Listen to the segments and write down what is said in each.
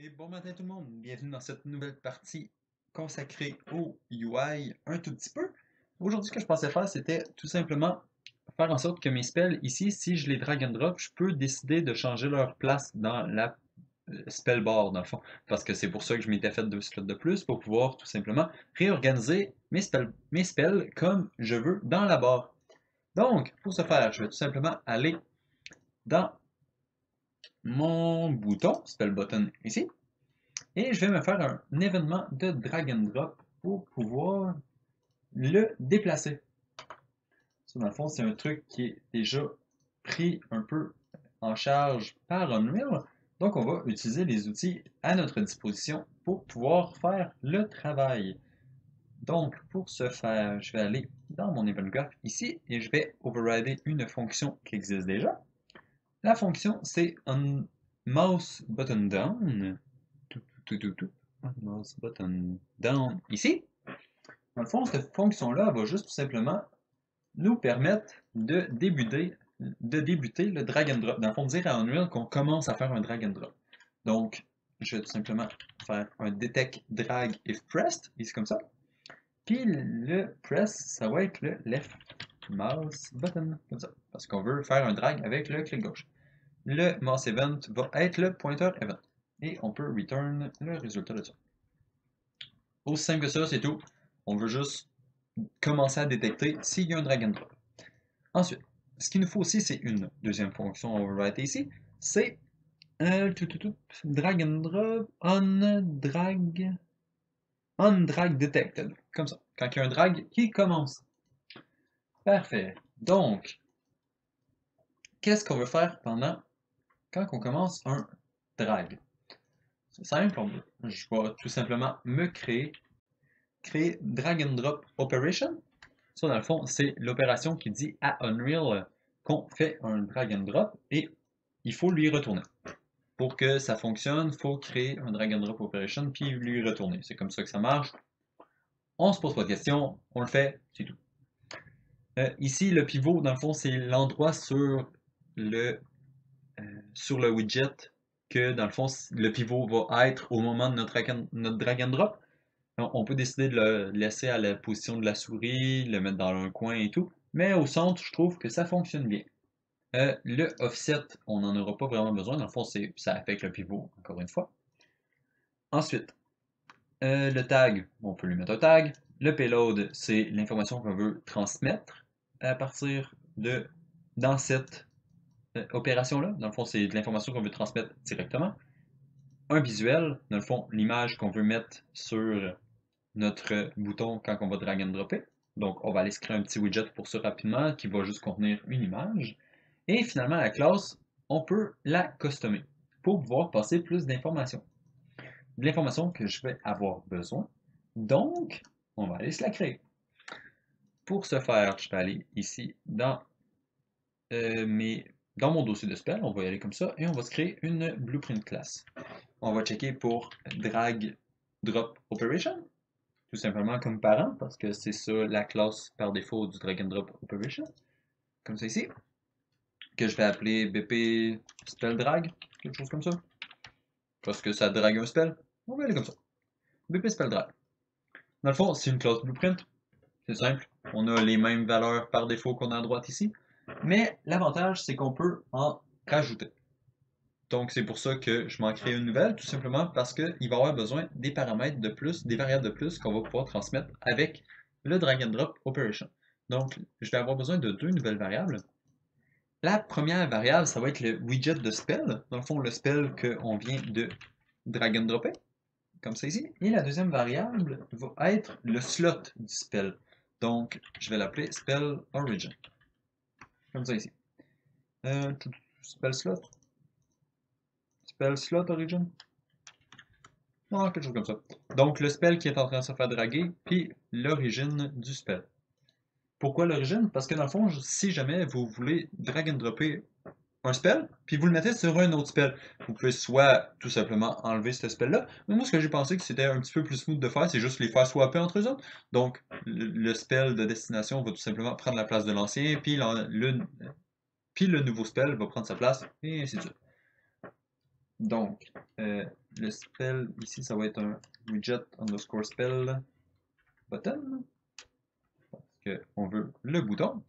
Et bon matin tout le monde, bienvenue dans cette nouvelle partie consacrée au UI un tout petit peu. Aujourd'hui, ce que je pensais faire, c'était tout simplement faire en sorte que mes spells ici, si je les drag and drop, je peux décider de changer leur place dans la spell bar dans le fond. Parce que c'est pour ça que je m'étais fait 2 slots de plus, pour pouvoir tout simplement réorganiser mes spells comme je veux dans la barre. Donc, pour ce faire, je vais tout simplement aller dans mon bouton, spell button ici. Et je vais me faire un événement de drag and drop pour pouvoir le déplacer. Ça, dans le fond, c'est un truc qui est déjà pris un peu en charge par Unreal. Donc, on va utiliser les outils à notre disposition pour pouvoir faire le travail. Donc, pour ce faire, je vais aller dans mon event graph ici et je vais overrider une fonction qui existe déjà. La fonction, c'est un mouse button down. Mouse button down ici. Dans le fond, cette fonction-là va juste tout simplement nous permettre de débuter le drag and drop. Dans le fond, dire à Unreal qu'on commence à faire un drag and drop. Donc, je vais tout simplement faire un detect drag if pressed, ici comme ça. Puis le press, ça va être le left mouse button, comme ça. Parce qu'on veut faire un drag avec le clic gauche. Le mouse event va être le pointer event. Et on peut return le résultat de ça. Aussi simple que ça, c'est tout. On veut juste commencer à détecter s'il y a un drag and drop. Ensuite, ce qu'il nous faut aussi, c'est une deuxième fonction, on va write ici, c'est drag and drop, on drag detected, comme ça, quand il y a un drag qui commence. Parfait. Donc, qu'est-ce qu'on veut faire quand on commence un drag? C'est simple, je vais tout simplement me créer drag and drop operation. Ça, dans le fond, c'est l'opération qui dit à Unreal qu'on fait un drag and drop et il faut lui retourner. Pour que ça fonctionne, il faut créer un drag and drop operation puis lui retourner. C'est comme ça que ça marche. On se pose pas de questions, on le fait, c'est tout. Ici, le pivot, dans le fond, c'est l'endroit le, sur le widget que, dans le fond, le pivot va être au moment de notre drag and drop. On peut décider de le laisser à la position de la souris, le mettre dans un coin et tout, mais au centre, je trouve que ça fonctionne bien. Le offset, on n'en aura pas vraiment besoin, dans le fond, ça affecte le pivot, encore une fois. Ensuite, le tag, on peut lui mettre un tag. Le payload, c'est l'information qu'on veut transmettre à partir dans cette opération-là. Dans le fond, c'est de l'information qu'on veut transmettre directement. Un visuel, dans le fond, l'image qu'on veut mettre sur notre bouton quand on va drag and dropper. Donc, on va aller se créer un petit widget pour ça rapidement qui va juste contenir une image. Et finalement, la classe, on peut la customer pour pouvoir passer plus d'informations. De l'information que je vais avoir besoin. Donc, on va aller se la créer. Pour ce faire, je vais aller ici dans mon dossier de spell, on va y aller comme ça, et on va se créer une blueprint class. On va checker pour drag drop operation, tout simplement comme parent, parce que c'est ça la classe par défaut du drag and drop operation, comme ça ici, que je vais appeler BP spell drag, quelque chose comme ça, parce que ça drague un spell, on va aller comme ça, BP spell drag. Dans le fond, c'est une classe blueprint, c'est simple, on a les mêmes valeurs par défaut qu'on a à droite ici, mais l'avantage c'est qu'on peut en rajouter. Donc c'est pour ça que je m'en crée une nouvelle, tout simplement parce qu'il va y avoir besoin des paramètres de plus, des variables de plus qu'on va pouvoir transmettre avec le drag and drop operation. Donc je vais avoir besoin de 2 nouvelles variables. La première variable, ça va être le widget de spell, dans le fond le spell qu'on vient de drag and dropper, comme ça ici. Et la deuxième variable va être le slot du spell. Donc je vais l'appeler spell origin, comme ça ici. Spell slot. Spell slot origin. Non, quelque chose comme ça. Donc, le spell qui est en train de se faire draguer, puis l'origine du spell. Pourquoi l'origine? Parce que dans le fond, si jamais vous voulez drag and dropper un spell, puis vous le mettez sur un autre spell, vous pouvez soit tout simplement enlever ce spell-là, mais moi ce que j'ai pensé que c'était un petit peu plus smooth de faire, c'est juste les faire swapper entre eux autres. Donc, le spell de destination va tout simplement prendre la place de l'ancien, puis le nouveau spell va prendre sa place, et ainsi de suite. Donc, le spell ici, ça va être un widget underscore spell button, parce qu'on veut le bouton.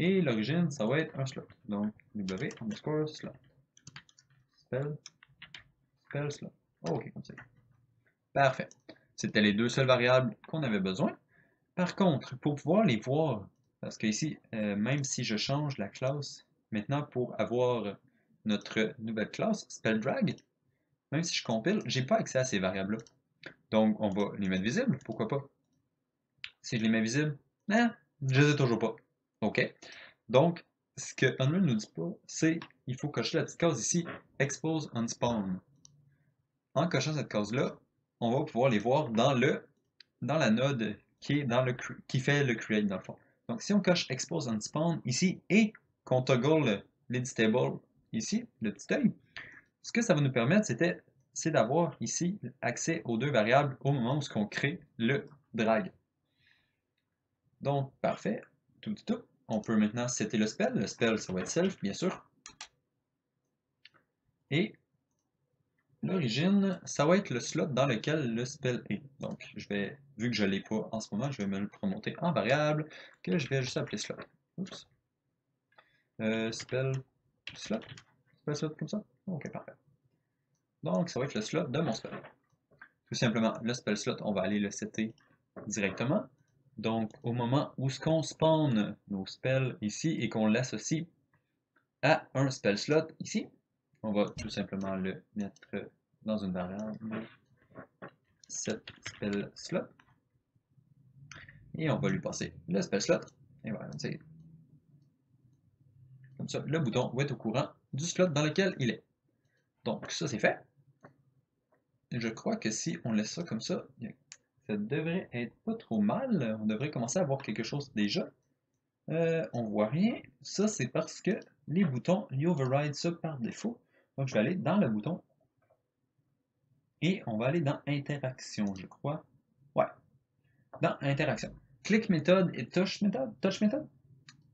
Et l'origine, ça va être un slot. Donc, w underscore slot. Spell slot. Ok, comme ça. Parfait. C'était les deux seules variables qu'on avait besoin. Par contre, pour pouvoir les voir, parce que ici, même si je change la classe, maintenant pour avoir notre nouvelle classe, spellDrag, même si je compile, j'ai pas accès à ces variables-là. Donc, on va les mettre visibles, pourquoi pas. Si je les mets visibles, je les ai toujours pas. OK. Donc, ce que Unreal nous dit pas, c'est il faut cocher la petite case ici, Expose on Spawn. En cochant cette case-là, on va pouvoir les voir dans la node qui est qui fait le create dans le fond. Donc, si on coche Expose on Spawn ici et qu'on toggle l'editable ici, le petit œil, ce que ça va nous permettre, c'est d'avoir ici accès aux deux variables au moment où on crée le drag. Donc, parfait. Tout. On peut maintenant setter le spell. Le spell, ça va être self, bien sûr. Et l'origine, ça va être le slot dans lequel le spell est. Donc, vu que je ne l'ai pas en ce moment, je vais me le promoter en variable, que je vais juste appeler slot. Oups. Spell slot. Spell slot comme ça? Ok, parfait. Donc, ça va être le slot de mon spell. Tout simplement, le spell slot, on va aller le setter directement. Donc, au moment où on spawn nos spells ici et qu'on l'associe à un spell slot ici, on va tout simplement le mettre dans une variable set spell slot et on va lui passer le spell slot et voilà, comme ça, le bouton va être au courant du slot dans lequel il est. Donc, ça c'est fait. Je crois que si on laisse ça comme ça devrait être pas trop mal. On devrait commencer à voir quelque chose déjà. On voit rien. Ça, c'est parce que les boutons, ils override ça par défaut. Donc, je vais aller dans le bouton et on va aller dans Interaction, je crois. Ouais, dans Interaction. Click méthode et touch méthode,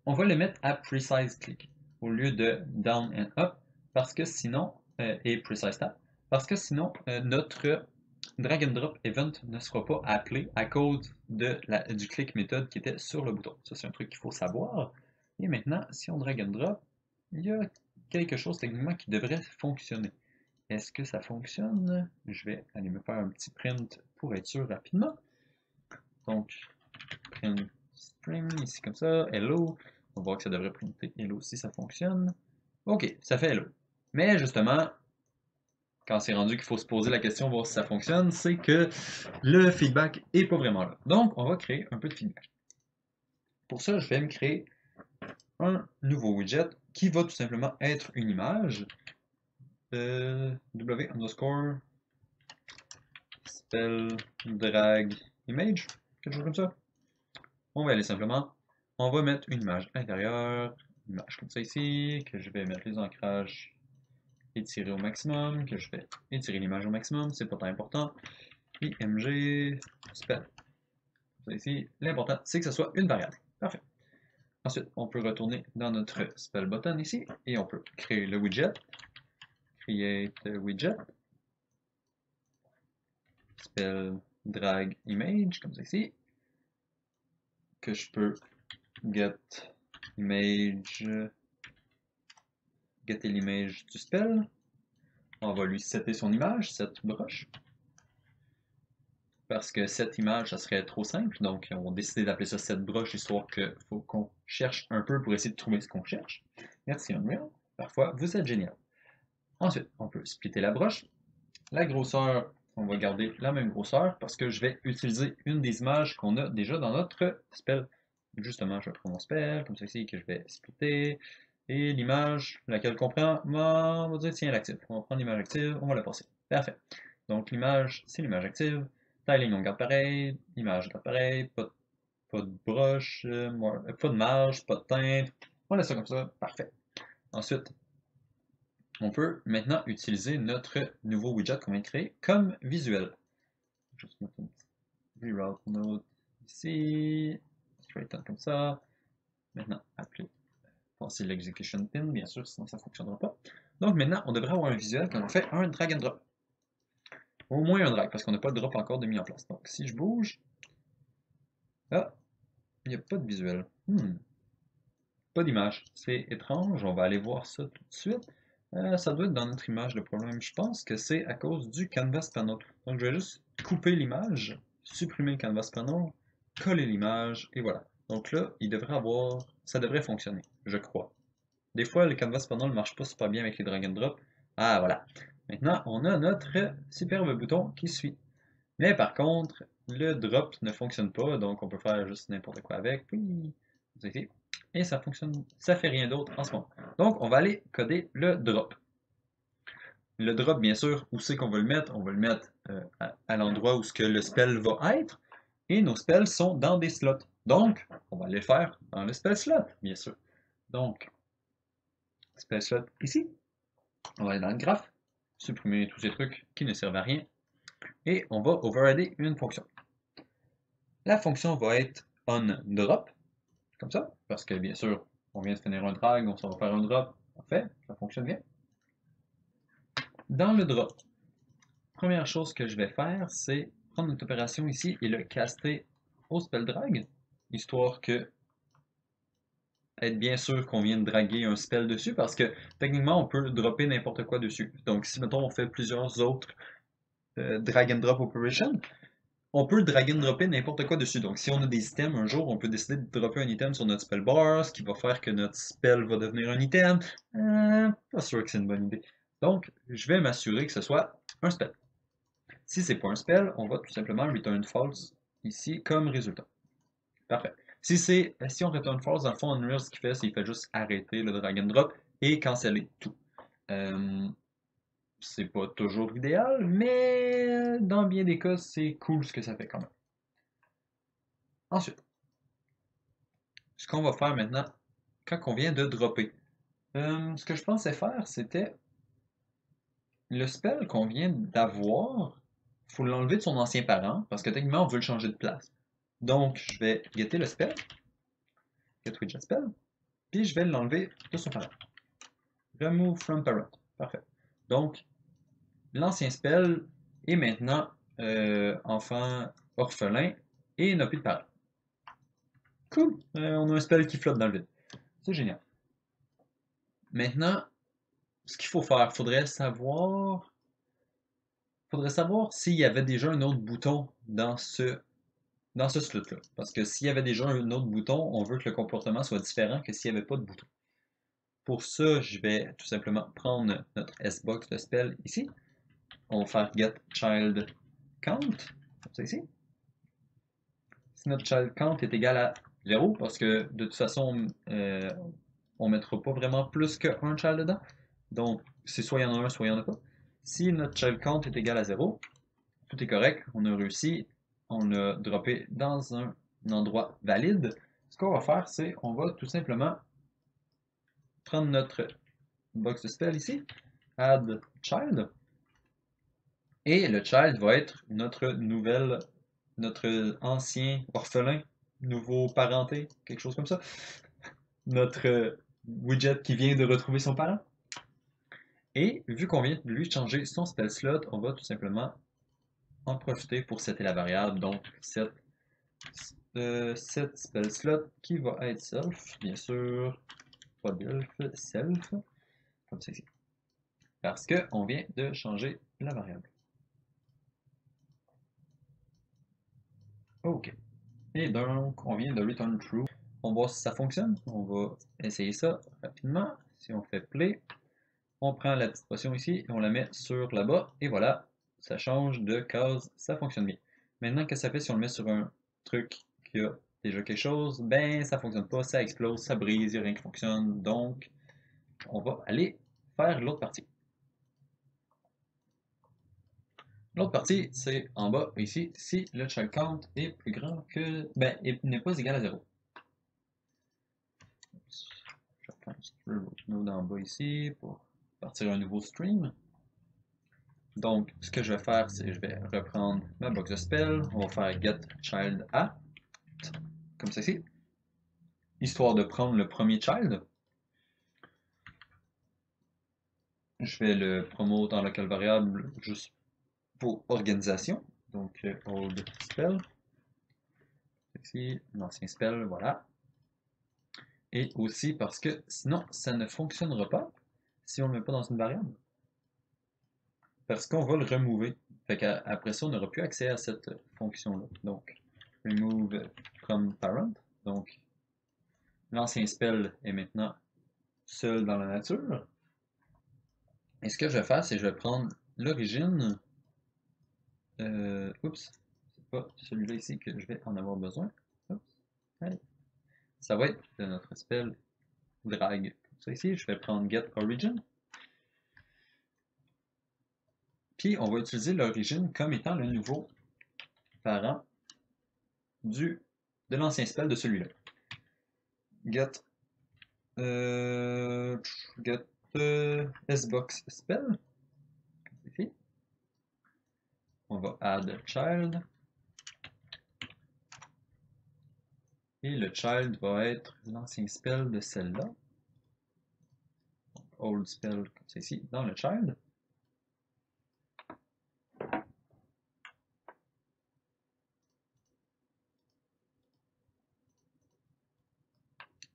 on va le mettre à Precise Click au lieu de Down and Up parce que sinon, et Precise Tap, parce que sinon, notre drag and drop event ne sera pas appelé à cause du click méthode qui était sur le bouton. Ça, c'est un truc qu'il faut savoir. Et maintenant, si on drag and drop, il y a quelque chose techniquement qui devrait fonctionner. Est-ce que ça fonctionne? Je vais aller me faire un petit print pour être sûr rapidement. Donc, print string ici comme ça, hello. On va voir que ça devrait printer hello si ça fonctionne. Ok, ça fait hello. Mais justement, quand c'est rendu qu'il faut se poser la question, voir si ça fonctionne, c'est que le feedback n'est pas vraiment là. Donc, on va créer un peu de feedback. Pour ça, je vais me créer un nouveau widget qui va tout simplement être une image. W underscore spell drag image, quelque chose comme ça. On va aller simplement, on va mettre une image intérieure, une image comme ça ici, que je vais mettre les ancrages étirés au maximum, que je vais étirer l'image au maximum, c'est pas tant important. img spell. Ça ici, l'important, c'est que ce soit une variable. Parfait. Ensuite, on peut retourner dans notre spell button ici, et on peut créer le widget, create widget, spell drag image, comme ça ici, que je peux get image, getter l'image du spell. On va lui setter son image, cette broche. Parce que cette image, ça serait trop simple. Donc, on va décider d'appeler ça cette broche, histoire qu'il faut qu'on cherche un peu pour essayer de trouver ce qu'on cherche. Merci Unreal. Parfois, vous êtes génial. Ensuite, on peut splitter la broche. La grosseur, on va garder la même grosseur parce que je vais utiliser une des images qu'on a déjà dans notre spell. Justement, je vais prendre mon spell, comme ça ici, que je vais splitter. Et l'image, laquelle comprend, on va dire, tiens, l'active. On va prendre l'image active, on va la passer. Parfait. Donc, l'image, c'est l'image active. Tiling, on garde pareil. Image, on garde pareil. Pas de broche, pas de marge, pas de teinte. On laisse ça comme ça. Parfait. Ensuite, on peut maintenant utiliser notre nouveau widget qu'on vient de créer comme visuel. Juste mettre un petit reroute node ici. Straight on comme ça. Maintenant, appeler. Passer l'execution pin, bien sûr, sinon ça ne fonctionnera pas. Donc maintenant, on devrait avoir un visuel quand on fait un drag and drop. Au moins un drag, parce qu'on n'a pas de drop encore de mis en place. Donc, si je bouge... Ah, il n'y a pas de visuel. Pas d'image. C'est étrange, on va aller voir ça tout de suite. Ça doit être dans notre image le problème. Je pense que c'est à cause du canvas panel. Donc je vais juste couper l'image, supprimer le canvas panel, coller l'image, et voilà. Donc là, ça devrait fonctionner, je crois. Des fois, le canvas panel ne marche pas super bien avec les drag and drop. Ah voilà. Maintenant, on a notre superbe bouton qui suit. Mais par contre, le drop ne fonctionne pas, donc on peut faire juste n'importe quoi avec. Oui, et ça fonctionne, ça fait rien d'autre en ce moment. Donc, on va aller coder le drop. Le drop, bien sûr, où c'est qu'on va le mettre? On va le mettre à l'endroit où ce que le spell va être. Et nos spells sont dans des slots. Donc, on va les faire dans le spell slot, bien sûr. Donc, spell slot ici. On va aller dans le graphe, supprimer tous ces trucs qui ne servent à rien. Et on va overrider une fonction. La fonction va être onDrop, comme ça, parce que bien sûr, on vient de finir un drag, on s'en va faire un drop. Parfait, ça fonctionne bien. Dans le drop, première chose que je vais faire, c'est prendre notre opération ici et le caster au spell drag, histoire que être bien sûr qu'on vient de draguer un spell dessus, parce que techniquement, on peut dropper n'importe quoi dessus. Donc si, mettons, on fait plusieurs autres drag and drop operations, on peut drag and dropper n'importe quoi dessus. Donc, si on a des items, un jour, on peut décider de dropper un item sur notre spell bar, ce qui va faire que notre spell va devenir un item. Pas sûr que c'est une bonne idée. Donc, je vais m'assurer que ce soit un spell. Si c'est pas un spell, on va tout simplement return false ici comme résultat. Parfait. Si on return false, dans le fond, Unreal, ce qu'il fait, c'est qu'il fait juste arrêter le drag and drop et canceller tout. C'est pas toujours idéal, mais dans bien des cas, c'est cool ce que ça fait quand même. Ensuite, ce qu'on va faire maintenant, quand on vient de dropper, ce que je pensais faire, c'était le spell qu'on vient d'avoir, il faut l'enlever de son ancien parent, parce que techniquement, on veut le changer de place. Donc, je vais getter le spell, get widget spell, puis je vais l'enlever de son parent. Remove from parent. Parfait. Donc, l'ancien spell est maintenant enfant orphelin et n'a plus de parent. Cool! On a un spell qui flotte dans le vide. C'est génial. Maintenant, ce qu'il faut faire, faudrait savoir s'il y avait déjà un autre bouton dans ce slot-là. Parce que s'il y avait déjà un autre bouton, on veut que le comportement soit différent que s'il n'y avait pas de bouton. Pour ça, je vais tout simplement prendre notre S-box de spell ici. On va faire get child count, comme ça ici. Si notre child count est égal à 0, parce que de toute façon, on ne mettra pas vraiment plus qu'un child dedans. Donc, c'est soit il y en a un, soit il n'y en a pas. Si notre child count est égal à 0, tout est correct, on a réussi, on a droppé dans un endroit valide. Ce qu'on va faire, c'est on va tout simplement prendre notre box de spell ici, add child, et le child va être notre ancien orphelin, nouveau parenté, quelque chose comme ça. Notre widget qui vient de retrouver son parent. Et vu qu'on vient de lui changer son spell slot, on va tout simplement en profiter pour setter la variable. Donc, set spell slot qui va être self, bien sûr, pas delf, self, comme c'est ici. Parce qu'on vient de changer la variable. OK. Et donc, on vient de return true. On va voir si ça fonctionne. On va essayer ça rapidement. Si on fait play, on prend la petite potion ici et on la met sur là-bas. Et voilà, ça change de case, ça fonctionne bien. Maintenant, qu'est-ce que ça fait si on le met sur un truc qui a déjà quelque chose? Ben, ça fonctionne pas, ça explose, ça brise, il n'y a rien qui fonctionne. Donc, on va aller faire l'autre partie. L'autre partie, c'est en bas, ici, si le child count est plus grand que... Ben, n'est pas égal à 0. Je vais faire un scroll node en bas ici pour partir un nouveau stream. Donc, ce que je vais faire, c'est que je vais reprendre ma box de spell. On va faire get child at, comme ceci, histoire de prendre le premier child. Je vais le promote en local variable juste pour organisation. Donc, old spell. Ici, l'ancien spell, voilà. Et aussi parce que sinon, ça ne fonctionnera pas si on ne le met pas dans une variable. Parce qu'on va le remover. Fait qu'après ça, on n'aura plus accès à cette fonction-là. Donc, remove from parent. Donc, l'ancien spell est maintenant seul dans la nature. Et ce que je vais faire, c'est que je vais prendre l'origine. Oups, c'est pas celui-là ici que je vais en avoir besoin. Oups, allez. Ça va être de notre spell drag. Ça ici, je vais prendre get origin. Puis on va utiliser l'origine comme étant le nouveau parent de l'ancien spell de celui-là. Get sbox spell. Ici. On va add child. Et le child va être l'ancien spell de celle-là. Old spell, comme c'est ici, dans le child.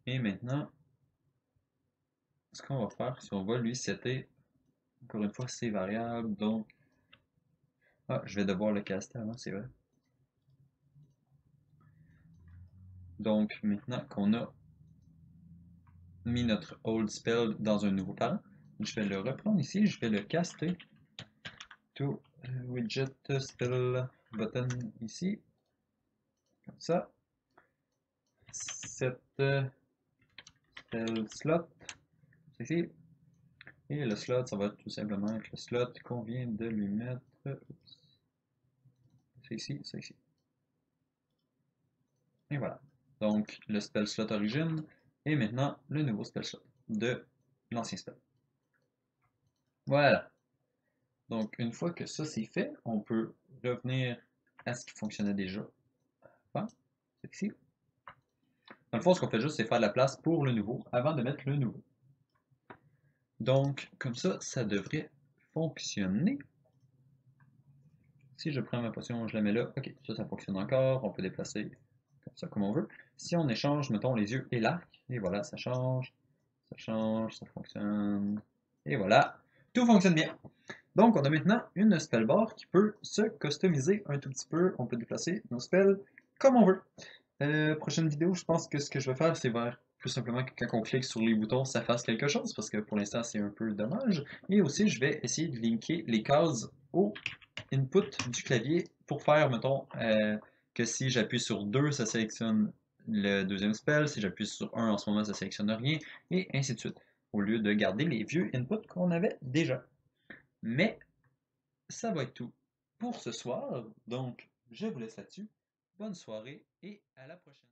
Et maintenant, ce qu'on va faire, c'est qu'on va lui setter, encore une fois, ses variables. Donc, je vais devoir le caster avant, c'est vrai. Donc, maintenant qu'on a mis notre old spell dans un nouveau parent, je vais le reprendre ici, je vais le caster to widget spell button ici, comme ça. Set spell slot, ici. Et le slot, ça va tout simplement être le slot qu'on vient de lui mettre. C'est ici, c'est ici. Et voilà. Donc, le spell slot origine et maintenant le nouveau spell slot de l'ancien spell. Voilà. Donc, une fois que ça c'est fait, on peut revenir à ce qui fonctionnait déjà avant. C'est ici. Dans le fond, ce qu'on fait juste, c'est faire la place pour le nouveau avant de mettre le nouveau. Donc, comme ça, ça devrait fonctionner. Si je prends ma potion, je la mets là. Ok, ça fonctionne encore. On peut déplacer comme ça, comme on veut. Si on échange, mettons, les yeux et l'arc, et voilà, ça change, ça fonctionne. Et voilà, tout fonctionne bien. Donc, on a maintenant une spellbar qui peut se customiser un tout petit peu. On peut déplacer nos spells comme on veut. Prochaine vidéo, je pense que ce que je vais faire, c'est vers tout simplement que quand on clique sur les boutons, ça fasse quelque chose, parce que pour l'instant, c'est un peu dommage. Et aussi, je vais essayer de linker les cases au input du clavier pour faire, mettons, que si j'appuie sur 2, ça sélectionne le deuxième spell. Si j'appuie sur 1 en ce moment, ça sélectionne rien. Et ainsi de suite. Au lieu de garder les vieux inputs qu'on avait déjà. Mais ça va être tout pour ce soir. Donc, je vous laisse là-dessus. Bonne soirée et à la prochaine.